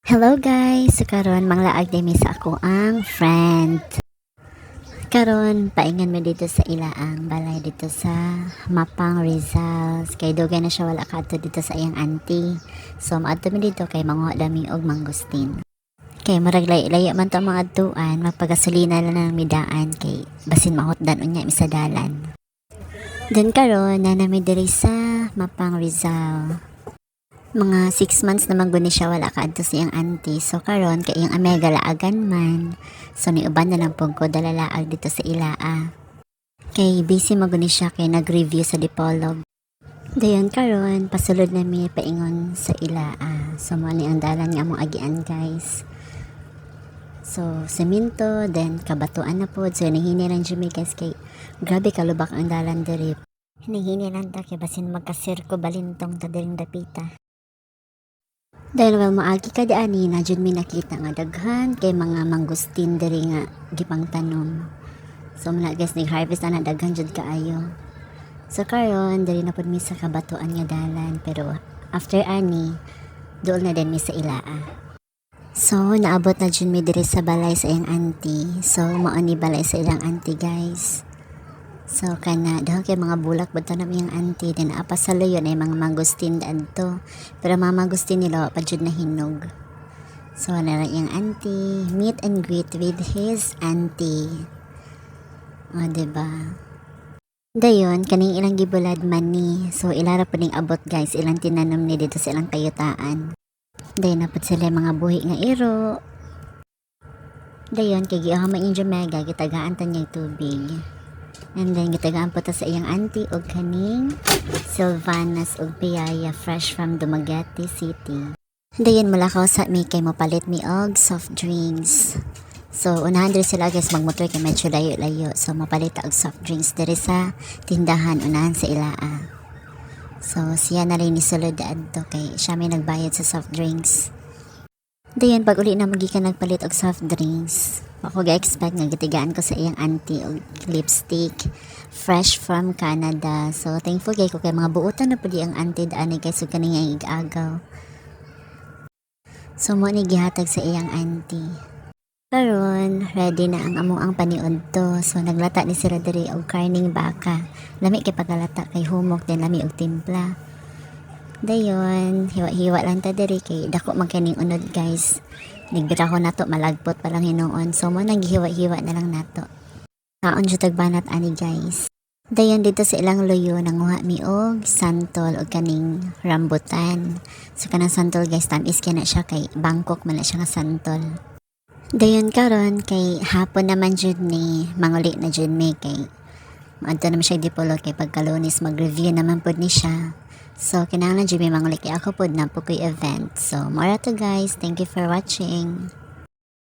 Hello guys! So karon manglaag din mi sa ako ang friend. Karon paingan mi dito sa ilaang balay dito sa Mapang Rizal. Kay dugay na siya wala kadto dito sa iyang auntie. So maadto mi dito kay manguha dami og mangustin. Kay murag layo man to mga adtuan, magpagasolina lang ng midaan kay basin mahotdan unya mi sa dalan. Then karon na nami diri sa Mapang Rizal. Mga 6 months naman guni siya wala kaadto sa iyang auntie. So karon kay iyang amega laagan man. So niuban na lang pug ko dalalaag dito sa ilaa. Kay busy maguni siya kay nag-review sa Dipolog. Dayon karon pasulod na mi paingon sa ilaa. So mo ni ang dalan nga among agian guys. So semento then kabatuan na pod. So nahini lang jud mi guys kay grabe kalubak ang dalan diri. Hinihini lang ta kay basin magkasirko balintong ta diring dapita. Dahil well maagi ka ani na jud mi nakita nga daghan kay mga mangustin diri nga gipang tanom. So muna guys nag-harvest na daghan jud kaayo. So karon diri na pud mi sa kabatuan nga dalan pero after ani dool na din mi sa ilaa. So naabot na jud mi diri sa balay sa iyang auntie. So mao ni balay sa ilang auntie guys. So kana daw kay mga bulak bud tanam iyang auntie din apa sa luyon ay mga mangustin adto. Pero mga mangustin nila pa jud na hinog. So na lang iyang auntie meet and greet with his auntie. O diba? Dayon kaning ilang gibulad man ni. So ilara pud ning abot guys ilang tinanom ni dito sa ilang kayutaan. Dayon na pud sila mga buhi nga iro. Dayon kay giahama injo mega gitagaan ta niya tubig. And then gitagaan po ta sa iyang auntie og kaning Silvanas og Piyaya fresh from Dumaguete City. Dayon malakaw sa mi kay mopalit mi og soft drinks. So unahan diri sila guys magmotor kay medyo layo-layo. So mapalit ta og soft drinks diri sa tindahan unahan sa ilaa. So siya na rin ni sulod adto kay siya may nagbayad sa soft drinks. Dayon pag uli na magikan nagpalit og soft drinks. Ako ga-expect nga gitigaan ko sa iyang auntie og lipstick fresh from Canada. So thankful kay ko kay mga buutan na pud ang auntie ani kay sud kaning iyang igagaw. So mo ni gihatag sa iyang auntie. Karon ready na ang among paniod to. So naglata ni sila diri og karning baka. Lami kay pagkalata kay humok din lami og timpla. Dayon hiwa-hiwa lang ta diri kay dako man kaning unod guys. Nigbira ko nato malagpot pa lang hinuon. So mo naghiwa-hiwa na lang nato. Kaon jud tagbanat ani guys. Dayon dito sa ilang luyo nanguha mi og santol og kaning rambutan. So kanang santol guys tamis kay na siya kay Bangkok man na siya nga santol. Dayon karon kay hapon naman jud ni manguli na jud mi kay maadto naman siya Dipolog kay pagkalunis mag-review naman pud ni siya. So kinahanglan jud mi manguli kay ako pud na po koy event. So more to guys, thank you for watching.